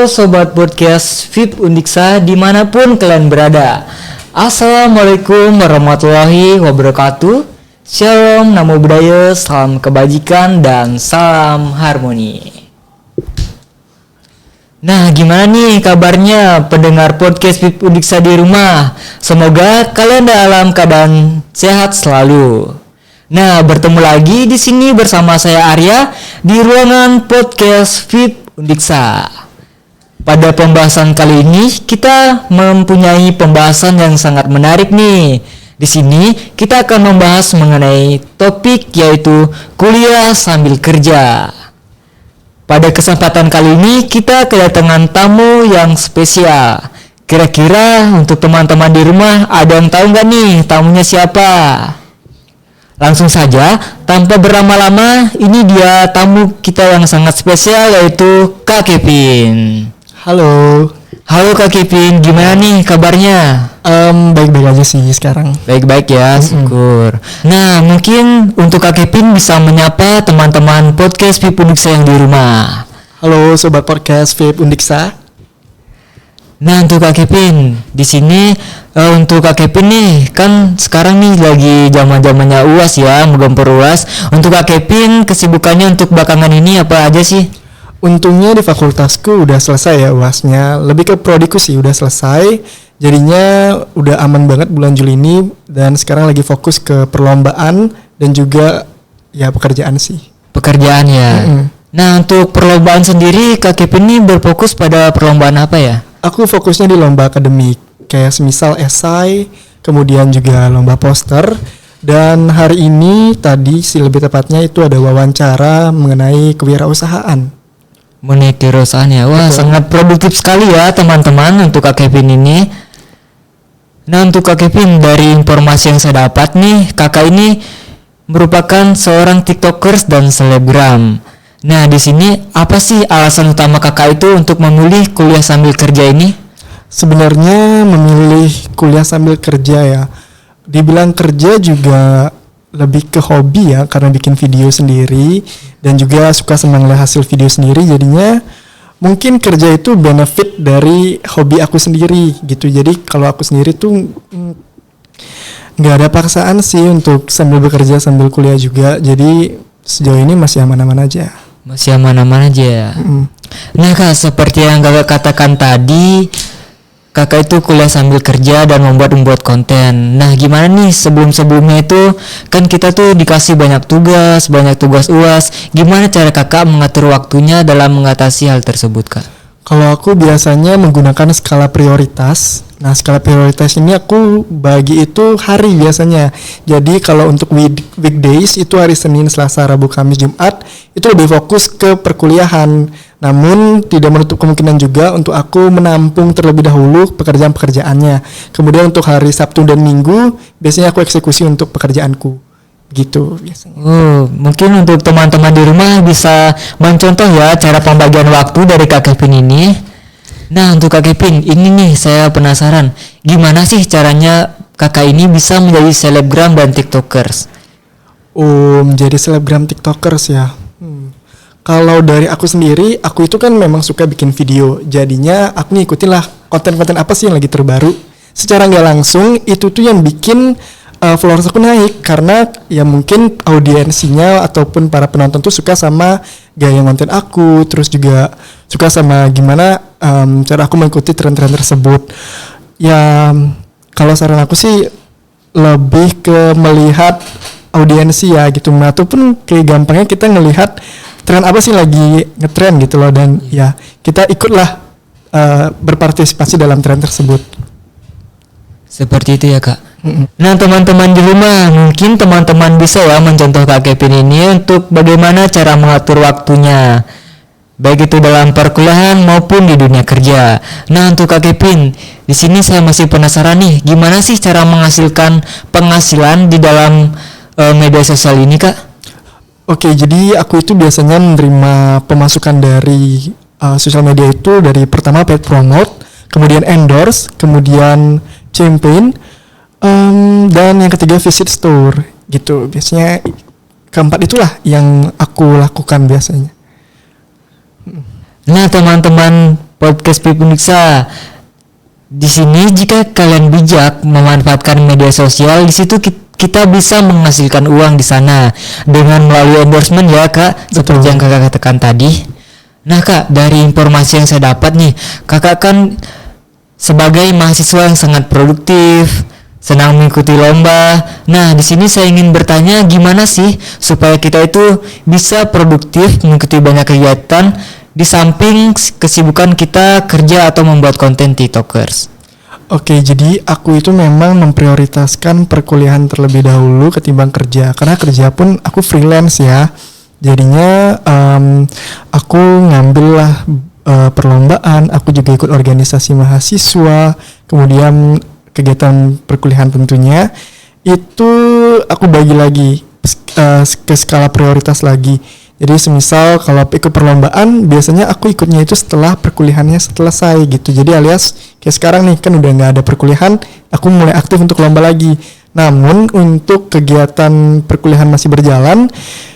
Halo Sobat Podcast VIP Undiksa dimanapun kalian berada. Assalamualaikum warahmatullahi wabarakatuh. Shalom, namo buddhaya, salam kebajikan, dan salam harmoni. Nah, gimana nih kabarnya pendengar podcast VIP Undiksa di rumah? Semoga kalian dalam keadaan sehat selalu. Nah, bertemu lagi di sini bersama saya Arya di ruangan podcast VIP Undiksa. Pada pembahasan kali ini kita mempunyai pembahasan yang sangat menarik nih. Di sini kita akan membahas mengenai topik yaitu kuliah sambil kerja. Pada kesempatan kali ini kita kedatangan tamu yang spesial. Kira-kira untuk teman-teman di rumah ada yang tahu nggak nih tamunya siapa? Langsung saja, tanpa berlama-lama, ini dia tamu kita yang sangat spesial yaitu Kak Kevin. Halo Kak Kevin, gimana nih kabarnya? Baik-baik aja sih sekarang. Baik-baik ya, syukur. Nah, mungkin untuk Kak Kevin bisa menyapa teman-teman podcast VIP Undiksa yang di rumah. Halo Sobat Podcast VIP Undiksa. Nah, untuk Kak Kevin, di sini untuk Kak Kevin nih, kan sekarang nih lagi zaman-zamannya UAS ya, menggempur UAS. Untuk Kak Kevin, kesibukannya untuk belakangan ini apa aja sih? Untungnya di fakultasku udah selesai ya UASnya. Lebih ke prodiku sih udah selesai. Jadinya udah aman banget bulan Juli ini. Dan sekarang lagi fokus ke perlombaan dan juga ya pekerjaan sih. Pekerjaan ya. Nah, untuk perlombaan sendiri Kak Kevin ini berfokus pada perlombaan apa ya? Aku fokusnya di lomba akademik, kayak semisal esai, kemudian juga lomba poster. Dan hari ini tadi sih lebih tepatnya itu ada wawancara mengenai kewirausahaan. Mengenai kewirausahaan ya, wah betul. Sangat produktif sekali ya teman-teman untuk Kak Kevin ini. Nah, untuk Kak Kevin, dari informasi yang saya dapat nih, kakak ini merupakan seorang tiktokers dan selebgram. Nah, di sini apa sih alasan utama kakak itu untuk memilih kuliah sambil kerja ini? Sebenarnya memilih kuliah sambil kerja ya, dibilang kerja juga lebih ke hobi ya, karena bikin video sendiri dan juga suka senang lihat hasil video sendiri. Jadinya mungkin kerja itu benefit dari hobi aku sendiri gitu. Jadi kalau aku sendiri tuh nggak ada paksaan sih untuk sambil bekerja sambil kuliah juga. Jadi sejauh ini masih aman-aman aja. Masih aman-aman aja ya. Nah Kak, seperti yang kakak katakan tadi, kakak itu kuliah sambil kerja dan membuat konten. Nah, gimana nih sebelumnya itu kan kita tuh dikasih banyak tugas UAS. Gimana cara kakak mengatur waktunya dalam mengatasi hal tersebut, Kak? Kalau aku biasanya menggunakan skala prioritas. Nah, skala prioritas ini aku bagi itu hari biasanya. Jadi kalau untuk weekdays itu hari Senin, Selasa, Rabu, Kamis, Jumat itu lebih fokus ke perkuliahan. Namun tidak menutup kemungkinan juga untuk aku menampung terlebih dahulu pekerjaannya. Kemudian untuk hari Sabtu dan Minggu biasanya aku eksekusi untuk pekerjaanku. Gitu biasanya. Mungkin untuk teman-teman di rumah bisa mencontoh ya cara pembagian waktu dari Kak Kevin ini. Nah, untuk Kak Kevin, ini nih saya penasaran, gimana sih caranya kakak ini bisa menjadi selebgram dan tiktokers? Jadi selebgram tiktokers ya. Kalau dari aku sendiri, aku itu kan memang suka bikin video. Jadinya aku ngikutin lah konten-konten apa sih yang lagi terbaru. Secara nggak langsung itu tuh yang bikin followers aku naik, karena ya mungkin audiensinya ataupun para penonton tuh suka sama gaya konten aku, terus juga suka sama gimana cara aku mengikuti tren-tren tersebut. Ya kalau saran aku sih lebih ke melihat audiensi ya gitu, ataupun kayak gampangnya kita ngelihat tren apa sih lagi ngetren gitu loh, dan ya kita ikutlah berpartisipasi dalam tren tersebut. Seperti itu ya Kak. Nah, teman-teman di rumah, mungkin teman-teman bisa ya mencontoh Kak Kevin ini untuk bagaimana cara mengatur waktunya, baik itu dalam perkuliahan maupun di dunia kerja. Nah, untuk Kak Kevin, di sini saya masih penasaran nih, gimana sih cara menghasilkan penghasilan di dalam media sosial ini, Kak? Oke, jadi aku itu biasanya menerima pemasukan dari sosial media itu dari pertama paid promote, kemudian endorse, kemudian campaign, dan yang ketiga visit store gitu. Biasanya keempat itulah yang aku lakukan biasanya. Nah, teman-teman podcast Pip Uniksa. Di sini jika kalian bijak memanfaatkan media sosial, di situ kita bisa menghasilkan uang di sana dengan melalui endorsement ya Kak, seperti yang Kakak katakan tadi. Nah Kak, dari informasi yang saya dapat nih, Kakak kan sebagai mahasiswa yang sangat produktif, senang mengikuti lomba. Nah, di sini saya ingin bertanya gimana sih supaya kita itu bisa produktif mengikuti banyak kegiatan di samping kesibukan kita kerja atau membuat konten TikTokers. Oke, jadi aku itu memang memprioritaskan perkuliahan terlebih dahulu ketimbang kerja. Karena kerja pun aku freelance ya. Jadinya aku ngambil lah perlombaan, aku juga ikut organisasi mahasiswa, kemudian kegiatan perkuliahan tentunya itu aku bagi lagi ke skala prioritas lagi. Jadi semisal kalau ikut perlombaan biasanya aku ikutnya itu setelah perkuliahannya selesai gitu. Jadi alias kayak sekarang nih kan udah nggak ada perkuliahan, aku mulai aktif untuk lomba lagi. Namun untuk kegiatan perkuliahan masih berjalan,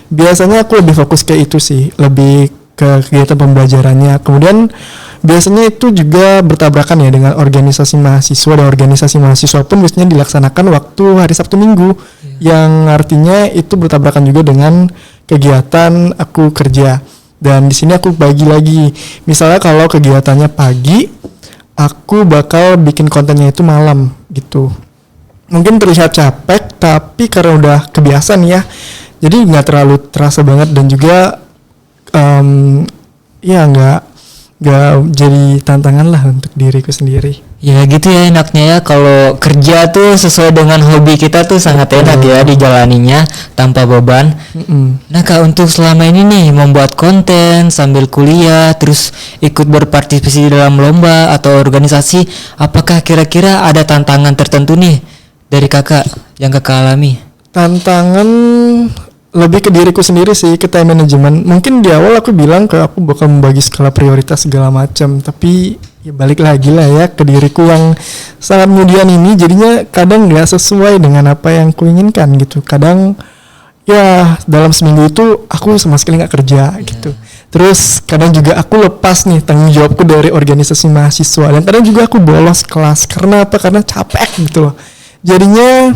biasanya aku lebih fokus ke itu sih, lebih ke kegiatan pembelajarannya. Kemudian biasanya itu juga bertabrakan ya dengan organisasi mahasiswa, dan organisasi mahasiswa pun biasanya dilaksanakan waktu hari Sabtu Minggu, yang artinya itu bertabrakan juga dengan kegiatan aku kerja. Dan di sini aku bagi lagi, misalnya kalau kegiatannya pagi, aku bakal bikin kontennya itu malam gitu. Mungkin terlihat capek, tapi karena udah kebiasaan ya, jadi nggak terlalu terasa banget, dan juga ya nggak jadi tantangan lah untuk diriku sendiri. Ya gitu ya enaknya ya, kalau kerja tuh sesuai dengan hobi kita tuh sangat enak ya dijalaninya tanpa beban. Nah Kak, untuk selama ini nih membuat konten sambil kuliah terus ikut berpartisipasi dalam lomba atau organisasi, apakah kira-kira ada tantangan tertentu nih dari Kakak yang Kakak alami? Tantangan lebih ke diriku sendiri sih, ke time management. Mungkin di awal aku bilang ke aku bakal membagi skala prioritas segala macam, tapi ya balik lagi lah ya ke diriku yang sangat mudian ini, jadinya kadang nggak sesuai dengan apa yang kuinginkan gitu. Kadang ya dalam seminggu itu aku sama sekali nggak kerja gitu. Terus kadang juga aku lepas nih tanggung jawabku dari organisasi mahasiswa, dan kadang juga aku bolos kelas karena apa? Karena capek gitu loh. Jadinya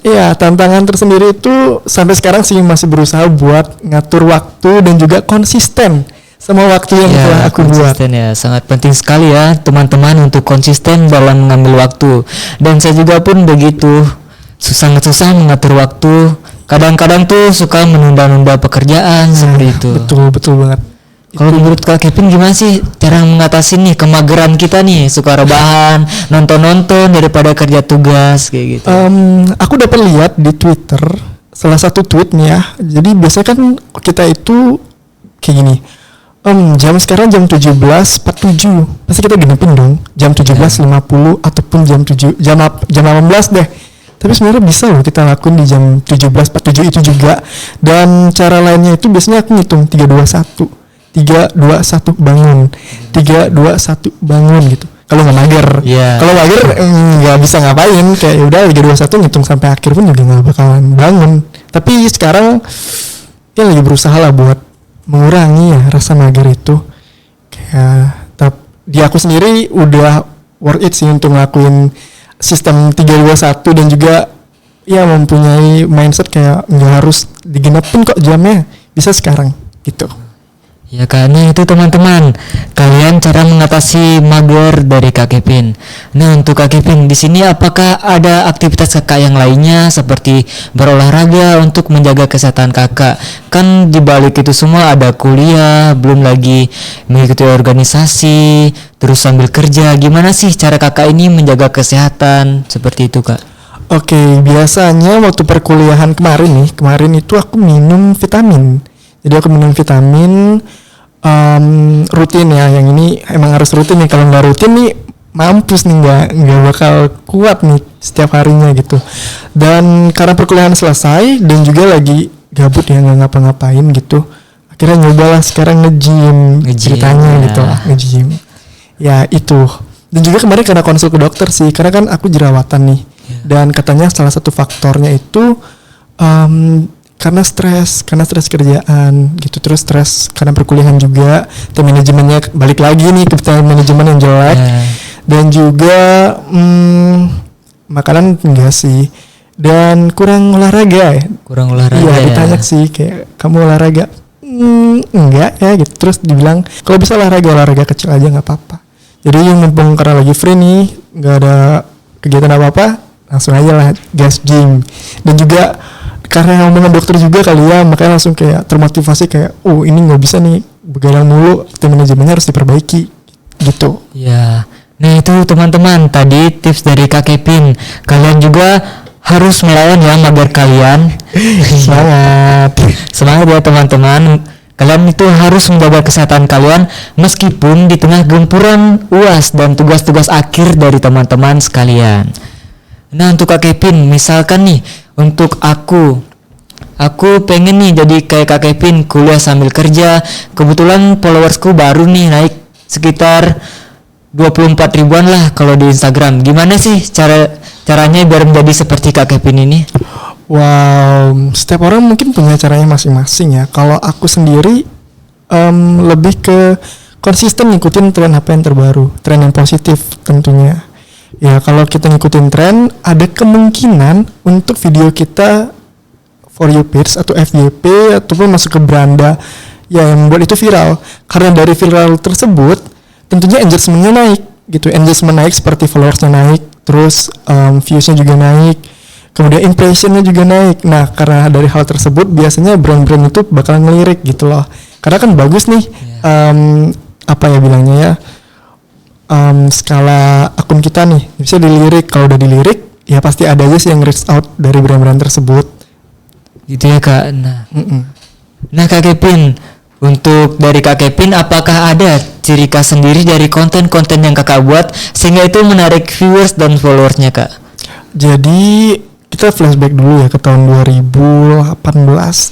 ya tantangan tersendiri itu sampai sekarang sih masih berusaha buat ngatur waktu dan juga konsisten sama waktu yang telah aku buat. Ya, sangat penting sekali ya teman-teman untuk konsisten dalam mengambil waktu. Dan saya juga pun begitu, sangat susah mengatur waktu. Kadang-kadang tuh suka menunda-nunda pekerjaan seperti itu. Betul banget. Kalau menurut Kak Kevin gimana sih cara mengatasi nih kemageran kita nih, suka rebahan, nonton-nonton daripada kerja tugas kayak gitu? Aku dapat lihat di Twitter salah satu tweetnya. Jadi biasanya kan kita itu kayak gini. Jam sekarang jam 17.47. Pasti kita genepin dong jam 17.50 ataupun jam 18 deh. Tapi sebenarnya bisa loh kita lakuin di jam 17.47 itu juga. Dan cara lainnya itu biasanya aku ngitung 321 bangun, 321 bangun gitu. Kalau nggak mager, kalau mager nggak bisa ngapain, kayak udah 321 ngitung sampai akhir pun juga nggak bakalan bangun. Tapi sekarang ya lagi berusaha lah buat mengurangi ya rasa mager itu. Kayak di aku sendiri udah worth it sih untuk ngelakuin sistem 321, dan juga ya mempunyai mindset kayak nggak harus digenapin kok jamnya, bisa sekarang gitu. Ya karena itu teman-teman, kalian cara mengatasi mager dari Kak Kevin. Nah untuk Kak Kevin di sini apakah ada aktivitas Kakak yang lainnya seperti berolahraga untuk menjaga kesehatan Kakak? Kan di balik itu semua ada kuliah, belum lagi mengikuti organisasi, terus sambil kerja. Gimana sih cara Kakak ini menjaga kesehatan seperti itu Kak? Oke, biasanya waktu perkuliahan kemarin itu aku minum vitamin. Jadi aku minum vitamin rutin ya, yang ini emang harus rutin nih. Kalau nggak rutin nih mampus nih, nggak bakal kuat nih setiap harinya gitu. Dan karena perkuliahan selesai dan juga lagi gabut ya, nggak ngapa-ngapain gitu, akhirnya nyobalah sekarang nge-gym ceritanya ya. Gitu nge-gym ya itu. Dan juga kemarin karena konsul ke dokter sih, karena kan aku jerawatan nih dan katanya salah satu faktornya itu karena stres kerjaan gitu, terus stres karena perkuliahan juga, time manajemennya balik lagi nih ke time manajemen yang jelek. Dan juga makanan enggak sih, dan kurang olahraga ya. Iya, ditanya sih kayak kamu olahraga enggak ya gitu, terus dibilang kalau bisa olahraga kecil aja nggak apa-apa. Jadi yang mumpung karena lagi free nih, nggak ada kegiatan apa-apa, langsung aja lah gas gym. Dan juga karena ngomongin dokter juga kali ya, makanya langsung kayak termotivasi kayak ini nggak bisa nih begadang mulu, tim manajemennya harus diperbaiki gitu. Ya, nah itu teman-teman tadi tips dari Kak Kevin. Kalian juga harus melawan ya mager kalian. Semangat ya teman-teman. Kalian itu harus menjaga kesehatan kalian meskipun di tengah gempuran UAS dan tugas-tugas akhir dari teman-teman sekalian. Nah untuk Kak Kevin, misalkan nih untuk aku pengen nih jadi kayak Kak Kevin, kuliah sambil kerja. Kebetulan followersku baru nih naik sekitar 24 ribuan lah kalau di Instagram. Gimana sih caranya biar menjadi seperti Kak Kevin ini? Wow, setiap orang mungkin punya caranya masing-masing ya. Kalau aku sendiri lebih ke konsisten ngikutin tren apa yang terbaru, tren yang positif tentunya. Ya kalau kita ngikutin tren, ada kemungkinan untuk video kita for you page atau FYP ataupun masuk ke beranda yang membuat itu viral. Karena dari viral tersebut, tentunya engagement-nya naik gitu. Engagement naik seperti followersnya naik, terus views-nya juga naik, kemudian impression-nya juga naik. Nah karena dari hal tersebut biasanya brand-brand itu bakalan ngelirik gitu loh. Karena kan bagus nih, apa ya bilangnya ya, skala akun kita nih bisa dilirik. Kalau udah dilirik ya pasti ada aja sih yang reach out dari brand-brand tersebut gitu ya Kak. Nah Kak Kevin, untuk dari Kak Kevin, apakah ada ciri khas sendiri dari konten-konten yang Kakak buat sehingga itu menarik viewers dan followersnya Kak? Jadi kita flashback dulu ya ke tahun 2018.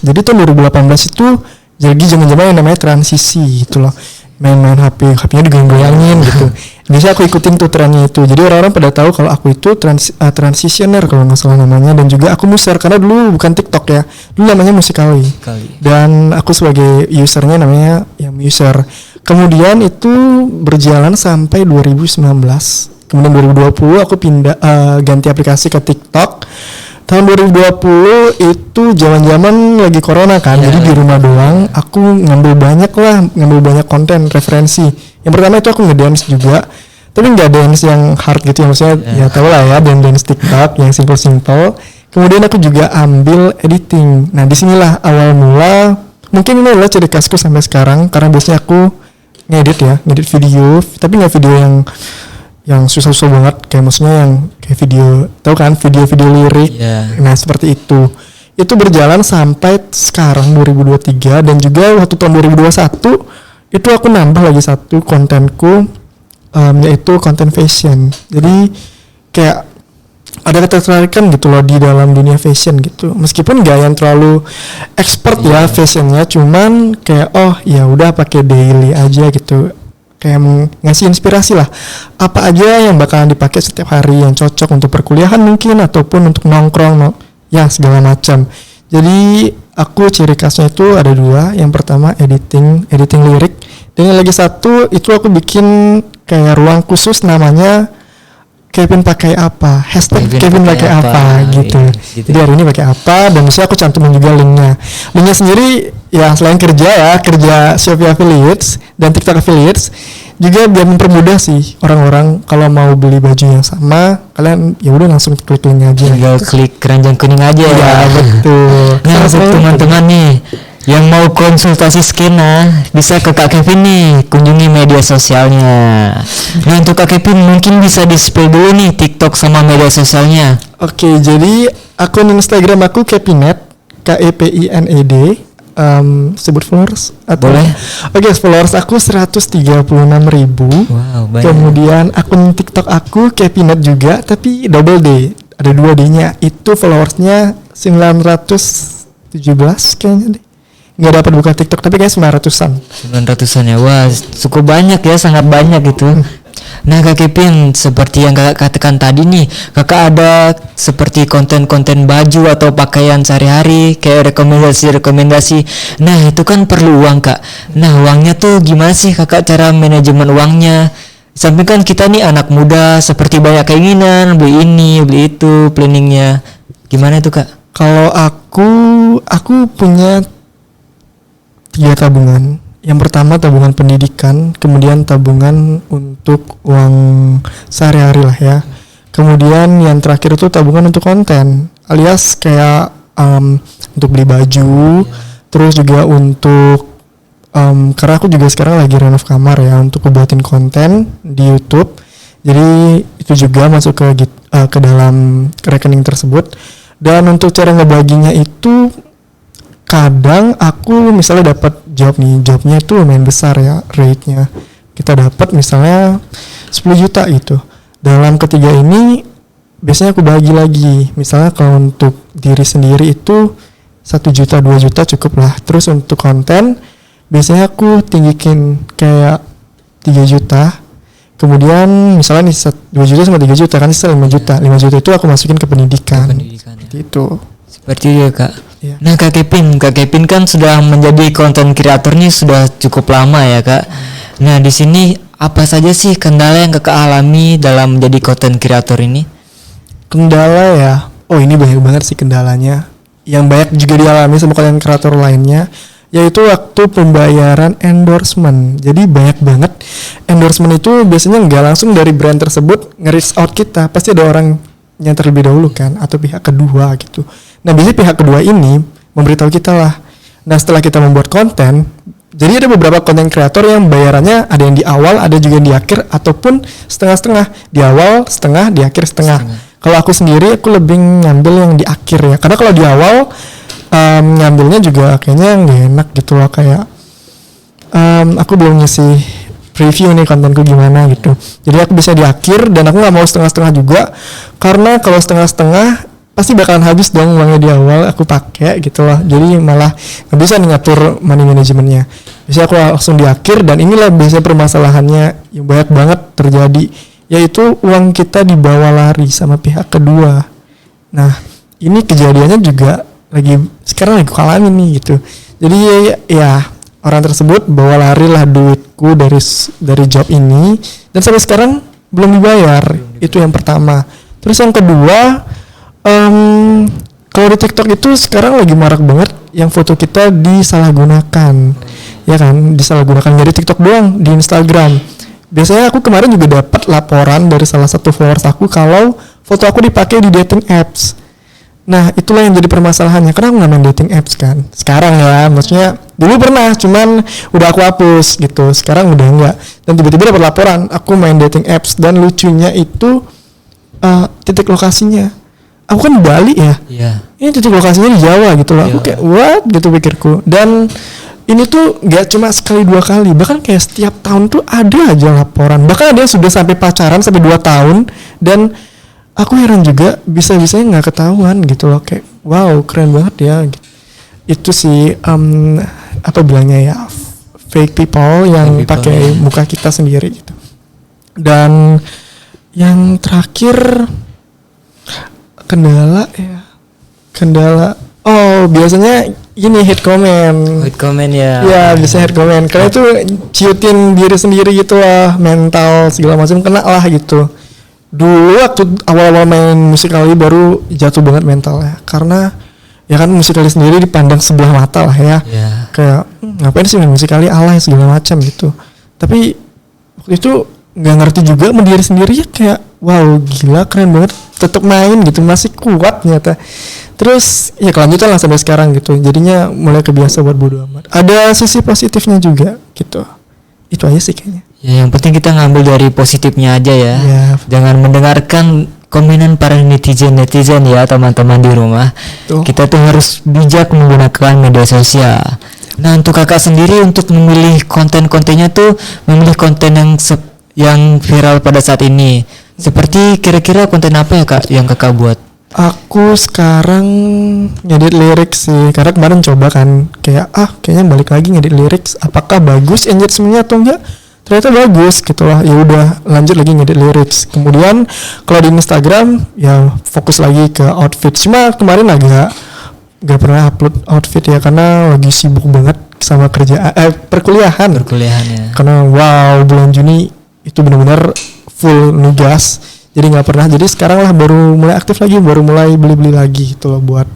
Jadi tahun 2018 itu jadi zaman-zaman yang namanya transisi gitu loh. Main-main HP-nya digoyang-goyangin gitu. Biasanya aku ikutin tuh trennya itu. Jadi orang-orang pada tahu kalau aku itu transitioner kalau nggak salah namanya, dan juga aku muser karena dulu bukan TikTok ya. Dulu namanya Musical.ly. Dan aku sebagai usernya namanya yang user. Kemudian itu berjalan sampai 2019. Kemudian 2020 aku pindah ganti aplikasi ke TikTok. Tahun 2020 itu zaman-zaman lagi corona kan, jadi di rumah doang. Aku ngambil banyak konten referensi. Yang pertama itu aku ngedance juga, tapi nggak dance yang hard gitu ya, maksudnya ya tau lah ya, dance TikTok yang simple. Kemudian aku juga ambil editing. Nah disinilah awal mula, mungkin ini adalah ciri khasku sampai sekarang, karena biasanya aku ngedit video, tapi nggak video yang susah-susah banget, kayak maksudnya yang kayak video, tahu kan, video-video lirik. Nah seperti itu berjalan sampai sekarang 2023. Dan juga waktu tahun 2021 itu aku nambah lagi satu kontenku, yaitu konten fashion. Jadi kayak ada ketertarikan gitu loh di dalam dunia fashion gitu, meskipun gak yang terlalu expert ya fashionnya, cuman kayak ya udah pakai daily aja gitu, kayak ngasih inspirasi lah apa aja yang bakalan dipakai setiap hari yang cocok untuk perkuliahan mungkin ataupun untuk nongkrong ya segala macam. Jadi aku ciri khasnya itu ada dua. Yang pertama editing lirik, dan yang lagi satu itu aku bikin kayak ruang khusus namanya Kevin pakai apa, hashtag Kevin pakai apa gitu. Jadi hari ini pakai apa, dan misalnya aku cantumin juga linknya sendiri ya. Selain kerja Shopee Affiliates dan TikTok Affiliates, juga biar mempermudah sih orang-orang kalau mau beli baju yang sama, kalian ya udah langsung klik linknya aja, tinggal klik keranjang kuning aja ya. Betul. Nah untuk teman-teman nih yang mau konsultasi skena, bisa ke Kak Kevin nih, kunjungi media sosialnya. Nah untuk Kak Kevin mungkin bisa di-spill dulu nih TikTok sama media sosialnya. Oke, jadi akun Instagram aku Kevined, KEPINED. Sebut followers atau boleh? Oke, followers aku 136.000. Wow, banyak. Kemudian akun TikTok aku Kevined juga, tapi double D, ada 2 D-nya. Itu followersnya 917 kayaknya deh. Nggak dapat buka TikTok, tapi kayak 900-an ya. Wah, cukup banyak ya, sangat banyak gitu. Nah Kak Kevin, seperti yang kakak katakan tadi nih, kakak ada seperti konten-konten baju atau pakaian sehari-hari, kayak rekomendasi. Nah itu kan perlu uang kak. Nah uangnya tuh gimana sih kakak cara manajemen uangnya? Sampai kan kita nih anak muda, seperti banyak keinginan, beli ini, beli itu, planningnya. Gimana itu kak? Kalau aku punya 3 tabungan. Yang pertama tabungan pendidikan, kemudian tabungan untuk uang sehari-hari lah ya. Kemudian yang terakhir itu tabungan untuk konten, alias kayak untuk beli baju, terus juga untuk karena aku juga sekarang lagi renov kamar ya untuk buatin konten di YouTube. Jadi itu juga masuk ke dalam rekening tersebut. Dan untuk cara ngebaginya itu kadang aku misalnya dapat jobnya itu lumayan besar ya rate-nya. Kita dapat misalnya 10 juta gitu. Dalam ketiga ini biasanya aku bagi lagi. Misalnya kalau untuk diri sendiri itu 1 juta 2 juta cukup lah. Terus untuk konten biasanya aku tinggikin kayak 3 juta. Kemudian misalnya nih 2 juta sama 3 juta kan sisa 5 juta. 5 juta itu aku masukin ke pendidikan. Seperti itu. Seperti itu ya kak. Ya. Nah Kak Kevin kan sudah menjadi konten kreator nih sudah cukup lama ya kak. Nah di sini apa saja sih kendala yang kakak alami dalam menjadi konten kreator ini? Kendala ya, oh ini banyak banget sih kendalanya. Yang banyak juga dialami sama konten kreator lainnya, yaitu waktu pembayaran endorsement. Jadi banyak banget endorsement itu biasanya nggak langsung dari brand tersebut nge-reach out kita, pasti ada orang yang terlebih dahulu kan, atau pihak kedua gitu. Nah biasanya pihak kedua ini memberitahu kita lah. Nah setelah kita membuat konten, jadi ada beberapa konten kreator yang bayarannya ada yang di awal, ada juga yang di akhir, ataupun setengah-setengah. Di awal setengah, di akhir setengah. Kalau aku sendiri aku lebih ngambil yang di akhir ya, karena kalau di awal ngambilnya juga kayaknya nggak enak gitu loh, kayak aku belum ngisi preview nih kontenku gimana gitu. Jadi aku bisa di akhir, dan aku nggak mau setengah-setengah juga, karena kalau setengah-setengah pasti bakalan habis dong uangnya di awal aku pakai gitu loh. Jadi malah nggak bisa nih ngatur money manajemennya. Biasanya aku langsung di akhir, dan inilah biasanya permasalahannya yang banyak banget terjadi, yaitu uang kita dibawa lari sama pihak kedua. Nah ini kejadiannya juga sekarang lagi aku alami nih gitu. Jadi ya orang tersebut bawa lari lah duitku dari job ini, dan sampai sekarang belum dibayar. Itu yang pertama. Terus yang kedua, kalau di TikTok itu sekarang lagi marak banget yang foto kita disalahgunakan, ya kan, disalahgunakan dari TikTok doang, di Instagram. Biasanya aku kemarin juga dapat laporan dari salah satu followers aku kalau foto aku dipakai di dating apps. Nah itulah yang jadi permasalahannya, karena aku nggak main dating apps kan sekarang ya, maksudnya dulu pernah, cuman udah aku hapus gitu, sekarang udah enggak. Dan tiba-tiba dapat laporan aku main dating apps, dan lucunya itu titik lokasinya aku kan di Bali ya, ini titik lokasinya di Jawa gitu loh. Aku kayak what gitu pikirku. Dan ini tuh gak cuma sekali 2 kali, bahkan kayak setiap tahun tuh ada aja laporan, bahkan ada yang sudah sampai pacaran sampai 2 tahun, dan aku heran juga bisa-bisanya nggak ketahuan gitu loh. Kayak wow keren banget ya gitu. Itu sih apa bilangnya ya, fake people yang pakai muka kita sendiri gitu. Dan yang terakhir kendala biasanya ini hate comment ya, bisa hate comment karena itu ciutin diri sendiri gitu lah, mental segala macam kena lah gitu. Dulu waktu awal-awal main Musical.ly baru jatuh banget mental ya, karena ya kan Musical.ly sendiri dipandang sebelah mata lah ya, kayak ngapain sih main Musical.ly, alay segala macam gitu. Tapi waktu itu nggak ngerti juga sama diri sendiri ya, kayak wow gila keren banget, tetap main gitu, masih kuat ternyata. Terus ya kelanjutan lah sampai sekarang gitu, jadinya mulai kebiasa buat bodo amat. Ada sisi positifnya juga gitu. Itu aja sih kayaknya. Ya yang penting kita ngambil dari positifnya aja ya. Jangan mendengarkan komenan para netizen ya teman-teman di rumah. Kita tuh harus bijak menggunakan media sosial. Nah untuk kakak sendiri, untuk memilih konten-kontennya tuh memilih konten yang viral pada saat ini. Seperti kira-kira konten apa ya kak yang kakak buat? Aku sekarang ngedit lirik sih, karena kemarin coba kan kayak kayaknya balik lagi ngedit lirik, apakah bagus engagementnya atau enggak. ternyata bagus gitu lah. Ya udah lanjut lagi ngedit lyrics. Kemudian kalau di Instagram ya fokus lagi ke outfit. Cuma kemarin agak gak pernah upload outfit ya karena lagi sibuk banget sama perkuliahan Perkuliahannya. karena wow bulan Juni itu benar-benar full nugas, jadi nggak pernah. Jadi sekarang lah baru mulai aktif lagi, baru mulai beli-beli lagi gitu loh buat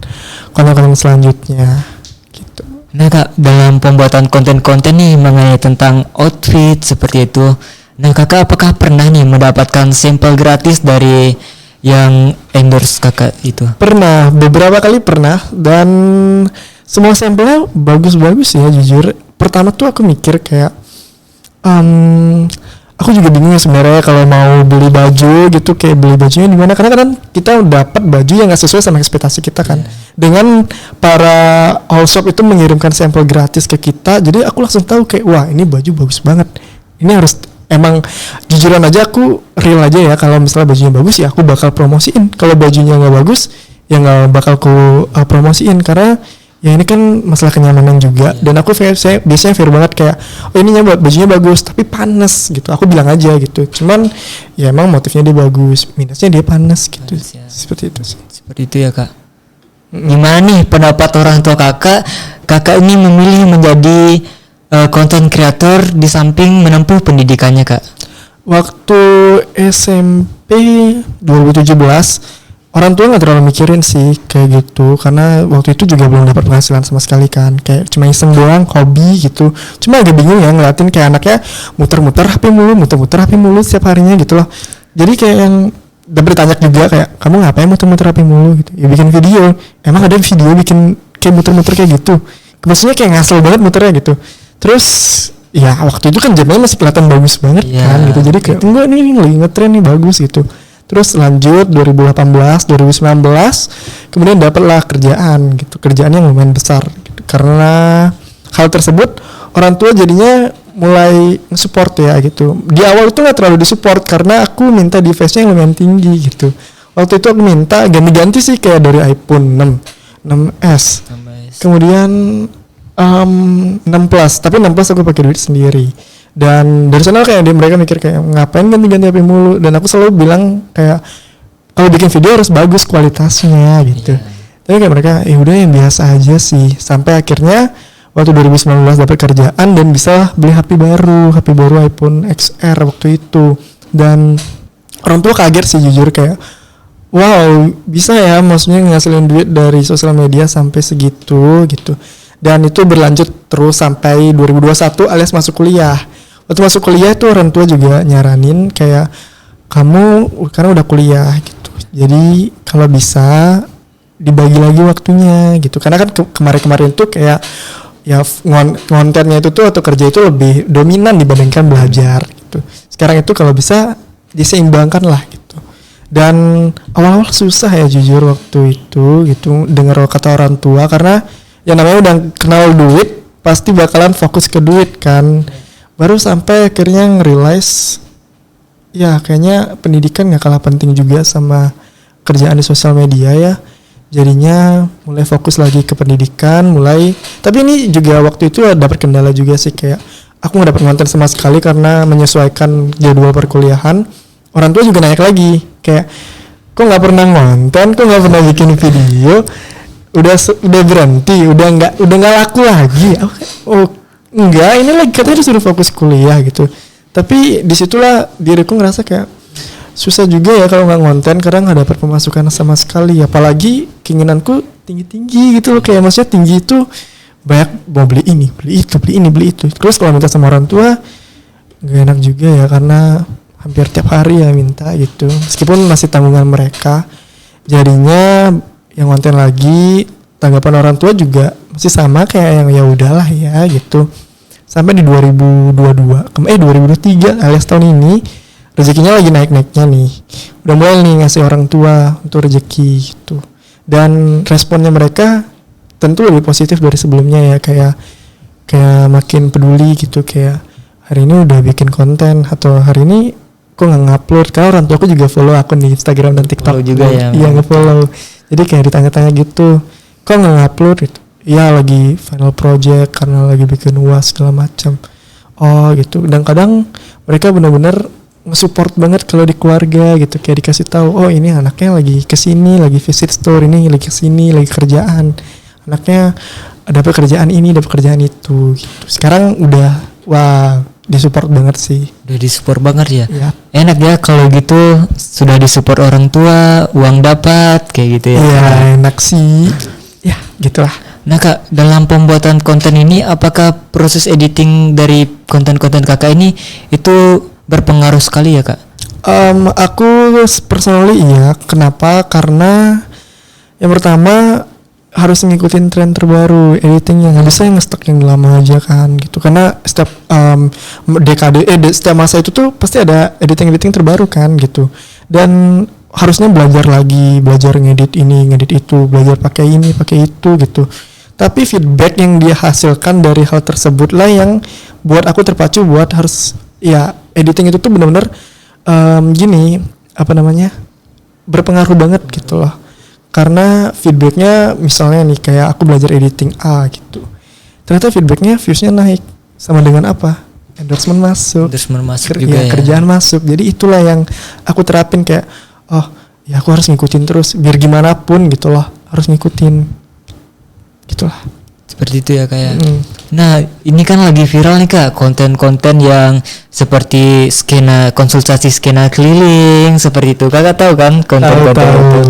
konten-konten selanjutnya gitu. Nah kak, dalam pembuatan konten-konten nih mengenai tentang outfit seperti itu, nah kakak apakah pernah nih mendapatkan sampel gratis dari yang endorse kakak itu? Pernah, beberapa kali pernah, dan semua sampelnya bagus-bagus ya jujur. Pertama tuh aku mikir kayak aku juga bingung ya sebenarnya kalau mau beli baju gitu, kayak beli bajunya di mana, karena kan kita dapat baju yang nggak sesuai sama ekspektasi kita kan. Dengan para all shop itu mengirimkan sampel gratis ke kita, jadi aku langsung tahu kayak wah ini baju bagus banget, ini harus, emang jujuran aja aku real aja ya, kalau misalnya bajunya bagus ya aku bakal promosiin, kalau bajunya nggak bagus ya nggak bakal aku promosiin, karena ya ini kan masalah kenyamanan juga. Dan aku saya biasanya fair banget kayak oh ini buat bajunya bagus tapi panas gitu, aku bilang aja gitu. Cuman ya emang motifnya dia bagus, minusnya dia panas gitu. Panas, ya. Seperti itu sih. Seperti itu ya kak. Gimana nih pendapat orang tua kakak? Kakak ini memilih menjadi content creator di samping menempuh pendidikannya kak. Waktu SMP 2017 orang tua nggak terlalu mikirin sih kayak gitu, karena waktu itu juga belum dapat penghasilan sama sekali kan, kayak cuma iseng doang, hobi gitu. Cuma agak bingung ya ngeliatin kayak anaknya muter-muter HP mulu setiap harinya gitu loh. Jadi kayak yang udah bertanya juga kayak kamu ngapain muter-muter HP mulu gitu. Ya bikin video, emang ada video bikin kayak muter-muter kayak gitu, maksudnya kayak ngasal banget muternya gitu. Terus ya waktu itu kan zamannya masih kelihatan bagus banget kan gitu, jadi kayak enggak nih lagi ngetren nih, bagus gitu. Terus lanjut 2018, 2019, kemudian dapatlah kerjaan gitu, kerjaan yang lumayan besar gitu. Karena hal tersebut orang tua jadinya mulai nge-support ya gitu. Di awal itu nggak terlalu disupport karena aku minta device-nya yang lumayan tinggi gitu. Waktu itu aku minta ganti-ganti sih kayak dari iPhone 6, 6s, kemudian 6 Plus, tapi 6 Plus aku pakai duit sendiri. Dan dari sana kayak mereka mikir kayak ngapain ganti-ganti HP mulu, dan aku selalu bilang kayak kalau bikin video harus bagus kualitasnya gitu. Tapi kayak mereka udah yang biasa aja sih, sampai akhirnya waktu 2019 dapat kerjaan dan bisa beli HP baru iPhone XR waktu itu. Dan orang tua kaget sih jujur, kayak wow bisa ya maksudnya ngasilin duit dari sosial media sampai segitu gitu. Dan itu berlanjut terus sampai 2021 alias masuk kuliah. Waktu masuk kuliah itu orang tua juga nyaranin kayak kamu karena udah kuliah gitu, jadi kalau bisa dibagi lagi waktunya gitu. Karena kan kemarin-kemarin tuh kayak ya kontennya itu tuh atau kerja itu lebih dominan dibandingkan belajar gitu. Sekarang itu kalau bisa diseimbangkan lah gitu. Dan awal-awal susah ya jujur waktu itu gitu dengar kata orang tua, karena yang namanya udah kenal duit pasti bakalan fokus ke duit kan. Baru sampai akhirnya nge-realize ya kayaknya pendidikan gak kalah penting juga sama kerjaan di sosial media ya. Jadinya mulai fokus lagi ke pendidikan, tapi ini juga waktu itu dapat kendala juga sih, kayak aku gak dapat konten sama sekali karena menyesuaikan jadwal perkuliahan. Orang tua juga naik lagi kayak kok gak pernah konten, kok gak pernah bikin video, udah berhenti, udah nggak laku lagi. Oh enggak, ini lagi katanya disuruh fokus kuliah gitu. Tapi disitulah diriku ngerasa kayak susah juga ya kalau nggak konten, karena nggak dapat pemasukan sama sekali. Apalagi keinginanku tinggi gitu loh, kayak maksudnya tinggi itu banyak, mau beli ini beli itu. Terus kalau minta sama orang tua nggak enak juga ya, karena hampir tiap hari ya minta gitu, meskipun masih tanggungan mereka. Jadinya yang konten lagi, tanggapan orang tua juga masih sama kayak yang ya udahlah ya gitu. Sampai di 2023 alias tahun ini rezekinya lagi naik-naiknya nih. Udah mulai nih ngasih orang tua untuk rezeki gitu. Dan responnya mereka tentu lebih positif dari sebelumnya ya, kayak makin peduli gitu, kayak hari ini udah bikin konten atau hari ini kok nggak ngupload. Karena orang tua aku juga follow akun di Instagram dan TikTok follow juga ya. Iya nge-follow. Jadi kayak ditanya-tanya gitu, kok nggak ngupload gitu? Iya lagi final project karena lagi bikin UAS segala macam. oh gitu. Dan kadang mereka benar-benar nge-support banget kalau di keluarga gitu, kayak dikasih tahu, oh ini anaknya lagi kesini, lagi visit store, ini lagi kesini, lagi kerjaan, anaknya dapat kerjaan ini, dapat kerjaan itu gitu. Sekarang udah wah disupport banget sih. Udah disupport banget ya. Ya. Enak ya kalau gitu, sudah disupport orang tua, uang dapat kayak gitu ya. Iya enak sih. Ya gitulah. Nah kak, dalam pembuatan konten ini apakah proses editing dari konten-konten kakak ini itu berpengaruh sekali ya kak? Aku personally iya. Kenapa? Karena yang pertama harus ngikutin tren terbaru editingnya, nggak bisa yang nge-stuck yang lama aja kan gitu. Karena setiap setiap masa itu tuh pasti ada editing terbaru kan gitu. Dan harusnya belajar lagi, belajar ngedit ini, ngedit itu, belajar pakai ini, pakai itu gitu. Tapi feedback yang dia hasilkan dari hal tersebut lah yang buat aku terpacu buat harus ya editing itu tuh benar-benar gini apa namanya berpengaruh banget gitu loh. Karena feedbacknya misalnya nih kayak aku belajar editing A gitu, ternyata feedbacknya viewsnya naik, sama dengan apa, endorsement masuk juga ya. Kerjaan masuk. Jadi itulah yang aku terapin kayak oh ya aku harus ngikutin terus biar gimana pun gitu loh, harus ngikutin gitulah. Seperti itu ya kayak. Nah ini kan lagi viral nih kak konten-konten yang seperti konsultasi skena keliling seperti itu. Kakak tahu kan konten-konten itu.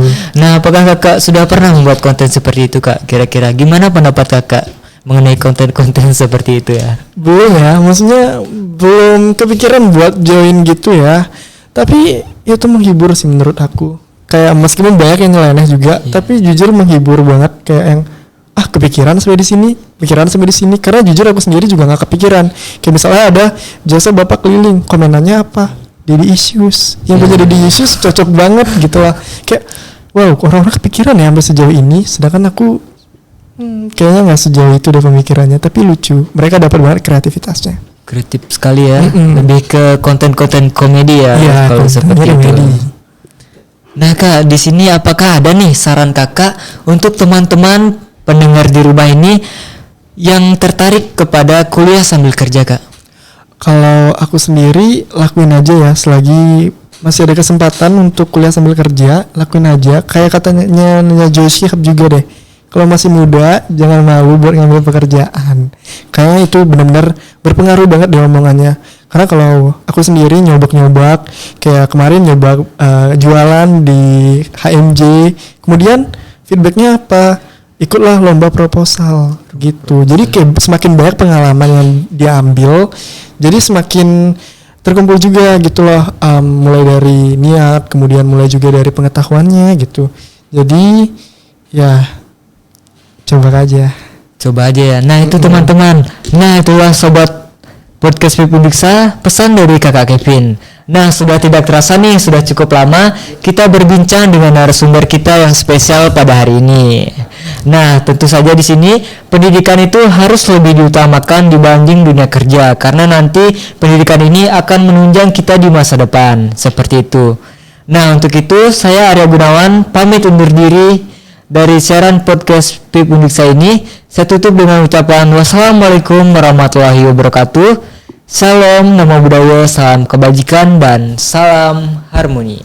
Nah apakah kakak sudah pernah membuat konten seperti itu kak? Kira-kira gimana pendapat kakak mengenai konten-konten seperti itu ya? Belum ya, maksudnya belum kepikiran buat join gitu ya. Tapi itu menghibur sih menurut aku. Kayak meskipun banyak yang nyeleneh juga, tapi jujur menghibur banget kayak yang kepikiran sampai di sini, karena jujur aku sendiri juga nggak kepikiran. Kayak misalnya ada jasa bapak keliling, komenannya apa, Daddy Issues, yang punya Daddy Issues cocok banget gitu lah. Kayak wow, orang-orang kepikiran ya sampai sejauh ini, sedangkan aku kayaknya nggak sejauh itu deh pemikirannya. Tapi lucu, mereka dapat banget kreativitasnya. Kreatif sekali ya, lebih ke konten-konten komedi ya kalau seperti itu. Nah kak, di sini apakah ada nih saran kakak untuk teman-teman pendengar di rumah ini yang tertarik kepada kuliah sambil kerja kak? Kalau aku sendiri lakuin aja ya, selagi masih ada kesempatan untuk kuliah sambil kerja, lakuin aja. Kayak katanya Joy Shihab juga deh, kalau masih muda jangan malu buat ngambil pekerjaan. Kayaknya itu benar-benar berpengaruh banget di omongannya. Karena kalau aku sendiri nyobak kayak kemarin jualan di HMJ, kemudian feedbacknya apa? Ikutlah lomba proposal gitu. Jadi kayak semakin banyak pengalaman yang diambil, jadi semakin terkumpul juga gitu loh, mulai dari niat, kemudian mulai juga dari pengetahuannya gitu. Jadi ya coba aja ya. Nah itu teman-teman, nah itulah sobat podcast Pip Undiksa, pesan dari kakak Kevin. Nah sudah tidak terasa nih, sudah cukup lama kita berbincang dengan narasumber kita yang spesial pada hari ini. Nah tentu saja di sini pendidikan itu harus lebih diutamakan dibanding dunia kerja, karena nanti pendidikan ini akan menunjang kita di masa depan, seperti itu. Nah untuk itu saya Arya Gunawan pamit undur diri dari siaran podcast Pip Undiksa ini. Saya tutup dengan ucapan wassalamualaikum warahmatullahi wabarakatuh. Salam nama budaya, salam kebajikan, dan salam harmoni.